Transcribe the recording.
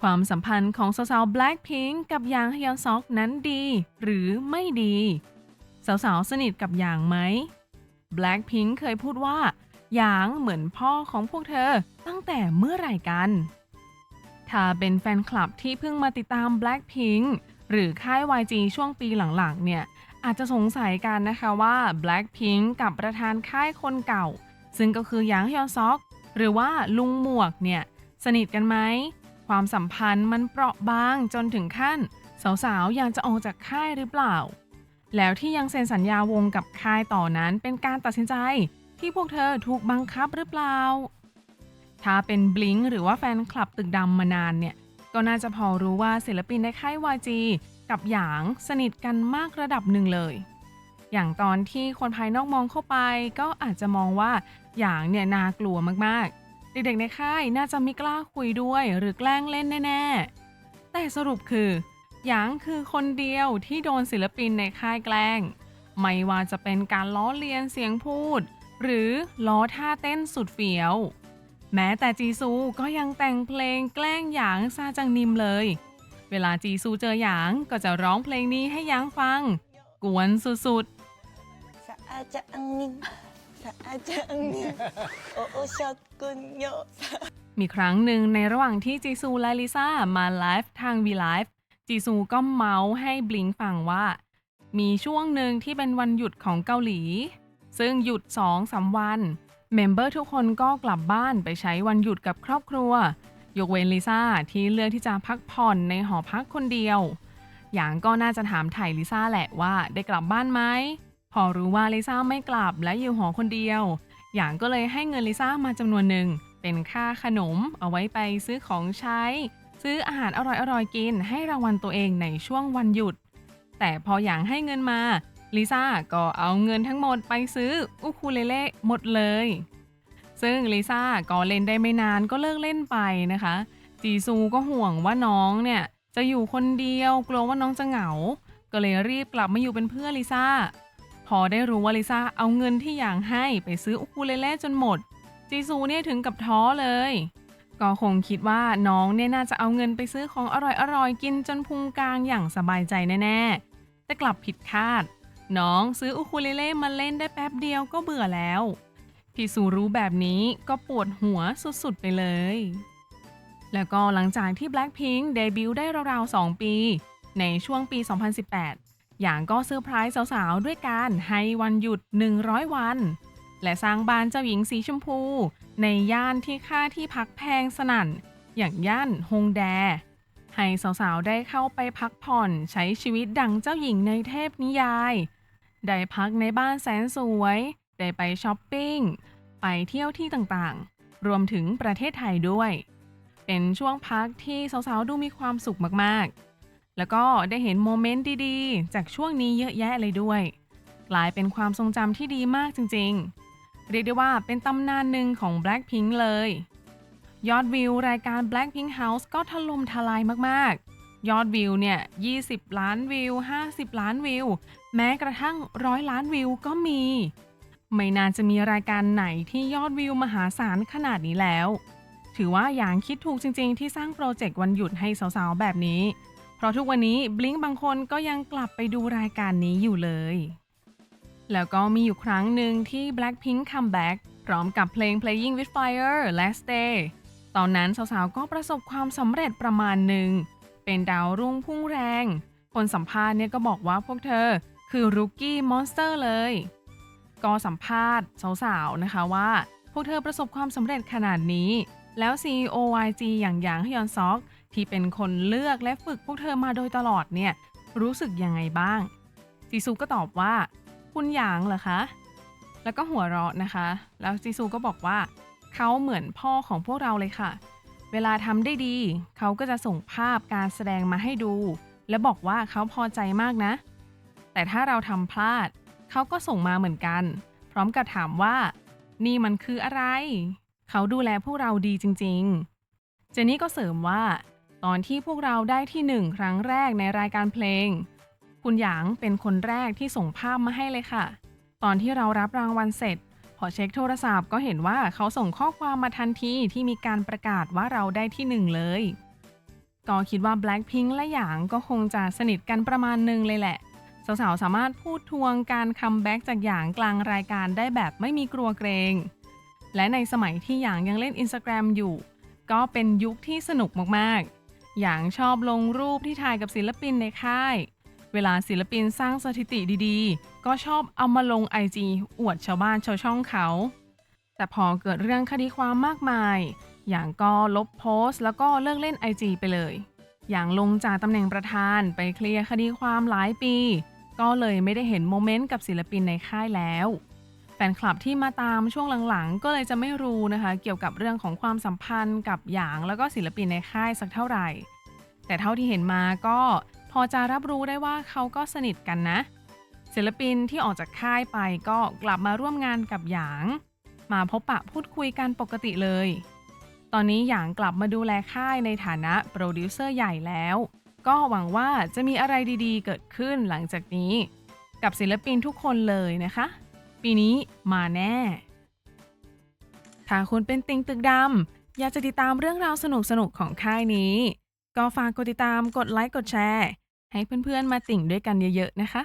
ความสัมพันธ์ของสาวๆ Blackpink กับหยางฮยอนซอกนั้นดีหรือไม่ดีสาวๆสนิทกับหยางไหม Blackpink เคยพูดว่าหยางเหมือนพ่อของพวกเธอตั้งแต่เมื่อไหร่กันถ้าเป็นแฟนคลับที่เพิ่งมาติดตาม Blackpink หรือค่าย YG ช่วงปีหลังๆเนี่ยอาจจะสงสัยกันนะคะว่า Blackpink กับประธานค่ายคนเก่าซึ่งก็คือหยางฮยอนซอกหรือว่าลุงหมวกเนี่ยสนิทกันไหมความสัมพันธ์มันเปราะบางจนถึงขั้นสาวๆอยากจะออกจากค่ายหรือเปล่าแล้วที่ยังเซ็นสัญญาวงกับค่ายต่อนั้นเป็นการตัดสินใจที่พวกเธอถูกบังคับหรือเปล่าถ้าเป็นบลิงหรือว่าแฟนคลับตึกดำมานานเนี่ยก็น่าจะพอรู้ว่าศิลปินในค่าย YG กับหยางสนิทกันมากระดับหนึ่งเลยอย่างตอนที่คนภายนอกมองเข้าไปก็อาจจะมองว่าหยางเนี่ยน่ากลัวมากๆเด็กๆในค่ายน่าจะไม่กล้าคุยด้วยหรือแกล้งเล่นแน่ๆแต่สรุปคือหยางคือคนเดียวที่โดนศิลปินในค่ายแกล้งไม่ว่าจะเป็นการล้อเลียนเสียงพูดหรือล้อท่าเต้นสุดเฟี้ยวแม้แต่จีซูก็ยังแต่งเพลงแกล้งหยางซาจังนิมเลยเวลาจีซูเจอหยางก็จะร้องเพลงนี้ให้หยางฟังกวนสุดๆ 사장님, 사장님, 오셨군요. มีครั้งหนึ่งในระหว่างที่จีซูและลิซ่ามาไลฟ์ทาง V Live จีซูก็เมาส์ให้บลิงฟังว่ามีช่วงหนึ่งที่เป็นวันหยุดของเกาหลีซึ่งหยุด 2-3 วันเมมเบอร์ทุกคนก็กลับบ้านไปใช้วันหยุดกับครอบครัวยกเว้นลิซ่าที่เลือกที่จะพักผ่อนในหอพักคนเดียวอย่างก็น่าจะถามไถ่ลิซ่าแหละว่าได้กลับบ้านไหมพอรู้ว่าลิซ่าไม่กลับและอยู่หอคนเดียวอย่างก็เลยให้เงินลิซ่ามาจำนวนหนึ่งเป็นค่าขนมเอาไว้ไปซื้อของใช้ซื้ออาหารอร่อยๆกินให้รางวัลตัวเองในช่วงวันหยุดแต่พออย่างให้เงินมาลิซ่าก็เอาเงินทั้งหมดไปซื้ออูคูเลเล่หมดเลยซึ่งลิซ่าก็เล่นได้ไม่นานก็เลิกเล่นไปนะคะจีซูก็ห่วงว่าน้องเนี่ยจะอยู่คนเดียวกลัวว่าน้องจะเหงาก็เลยรีบกลับมาอยู่เป็นเพื่อนลิซ่าพอได้รู้ว่าลิซ่าเอาเงินที่อย่างให้ไปซื้ออูคูเลเล่จนหมดจีซูเนี่ยถึงกับท้อเลยก็คงคิดว่าน้องเนี่ยน่าจะเอาเงินไปซื้อของอร่อยๆกินจนพุงกลางอย่างสบายใจแน่ๆแต่กลับผิดคาดน้องซื้ออูคูเลเล่มาเล่นได้แป๊บเดียวก็เบื่อแล้วพี่ซูรู้แบบนี้ก็ปวดหัวสุดๆไปเลยแล้วก็หลังจากที่ Blackpink เดบิวต์ได้ราวๆ2 ปีในช่วงปี 2018อย่างก็เซอร์ไพรส์สาวๆด้วยการให้วันหยุด100 วันและสร้างบ้านเจ้าหญิงสีชมพูในย่านที่ค่าที่พักแพงสนั่นอย่างย่านฮงแดให้สาวๆได้เข้าไปพักผ่อนใช้ชีวิตดั่งเจ้าหญิงในเทพนิยายได้พักในบ้านแสนสวยได้ไปช้อปปิ้งไปเที่ยวที่ต่างๆรวมถึงประเทศไทยด้วยเป็นช่วงพักที่สาวๆดูมีความสุขมากๆแล้วก็ได้เห็นโมเมนต์ดีๆจากช่วงนี้เยอะแยะเลยด้วยกลายเป็นความทรงจำที่ดีมากจริงๆเรียกได้ว่าเป็นตำนานหนึ่งของ Blackpink เลยยอดวิวรายการ Blackpink House ก็ถล่มทลายมากๆยอดวิวเนี่ย20 ล้านวิว50 ล้านวิวแม้กระทั่ง100 ล้านวิวก็มีไม่น่าจะมีรายการไหนที่ยอดวิวมหาศาลขนาดนี้แล้วถือว่าอย่างคิดถูกจริงๆที่สร้างโปรเจกต์วันหยุดให้สาวๆแบบนี้เพราะทุกวันนี้บลิงบางคนก็ยังกลับไปดูรายการนี้อยู่เลยแล้วก็มีอยู่ครั้งหนึ่งที่ Blackpink Comeback พร้อมกับเพลง Playing with Fire และ Stay ตอนนั้นสาวๆก็ประสบความสำเร็จประมาณหนึ่งเป็นดาวรุ่งพุ่งแรงคนสัมภาษณ์เนี่ยก็บอกว่าพวกเธอคือ Rookie Monster เลยก็สัมภาษณ์สาวๆนะคะว่าพวกเธอประสบความสำเร็จขนาดนี้แล้ว CEO YG อย่างหยางฮยอนซอกที่เป็นคนเลือกและฝึกพวกเธอมาโดยตลอดเนี่ยรู้สึกยังไงบ้างจีซูก็ตอบว่าคุณหยางเหรอคะแล้วก็หัวเราะนะคะแล้วจีซูก็บอกว่าเขาเหมือนพ่อของพวกเราเลยค่ะเวลาทำได้ดีเขาก็จะส่งภาพการแสดงมาให้ดูและบอกว่าเขาพอใจมากนะแต่ถ้าเราทำพลาดเขาก็ส่งมาเหมือนกันพร้อมกับถามว่านี่มันคืออะไรเขาดูแลพวกเราดีจริงๆเจนนี่ก็เสริมว่าตอนที่พวกเราได้ที่1ครั้งแรกในรายการเพลงคุณหยางเป็นคนแรกที่ส่งภาพมาให้เลยค่ะตอนที่เรารับรางวัลเสร็จพอเช็คโทรศัพท์ก็เห็นว่าเขาส่งข้อความมาทันทีที่มีการประกาศว่าเราได้ที่1เลย ก็คิดว่า Blackpink และหยางก็คงจะสนิทกันประมาณหนึงเลยแหละ สาวๆสามารถพูดทวงการคัมแบ็กจากหยางกลางรายการได้แบบไม่มีกลัวเกรง และในสมัยที่หยางยังเล่น Instagram อยู่ ก็เป็นยุคที่สนุกมากๆ หยางชอบลงรูปที่ถ่ายกับศิลปินในค่าย เวลาศิลปินสร้างสถิติดีๆ ก็ชอบเอามาลง IG อวดชาวบ้านชาวช่องเขา แต่พอเกิดเรื่องคดีความมากมาย หยางก็ลบโพสต์แล้วก็เลิกเล่น IG ไปเลย หยางลงจากตำแหน่งประธานไปเคลียร์คดีความหลายปี ก็เลยไม่ได้เห็นโมเมนต์กับศิลปินในค่ายแล้ว แฟนคลับที่มาตามช่วงหลังๆ ก็เลยจะไม่รู้นะคะเกี่ยวกับเรื่องของความสัมพันธ์กับหยางแล้วก็ศิลปินในค่ายสักเท่าไหร่ แต่เท่าที่เห็นมาก็พอจะรับรู้ได้ว่าเขาก็สนิทกันนะ ศิลปินที่ออกจากค่ายไปก็กลับมาร่วมงานกับหยาง มาพบปะพูดคุยกันปกติเลย ตอนนี้หยางกลับมาดูแลค่ายในฐานะโปรดิวเซอร์ใหญ่แล้ว ก็หวังว่าจะมีอะไรดีๆเกิดขึ้นหลังจากนี้ กับศิลปินทุกคนเลยนะคะ ปีนี้มาแน่ ถ้าคุณเป็นติ่งตึกดำอยากจะติดตามเรื่องราวสนุกๆของค่ายนี้ ก็ฝากกดติดตามกดไลค์กดแชร์ให้เพื่อนๆมาติ่งด้วยกันเยอะๆนะคะ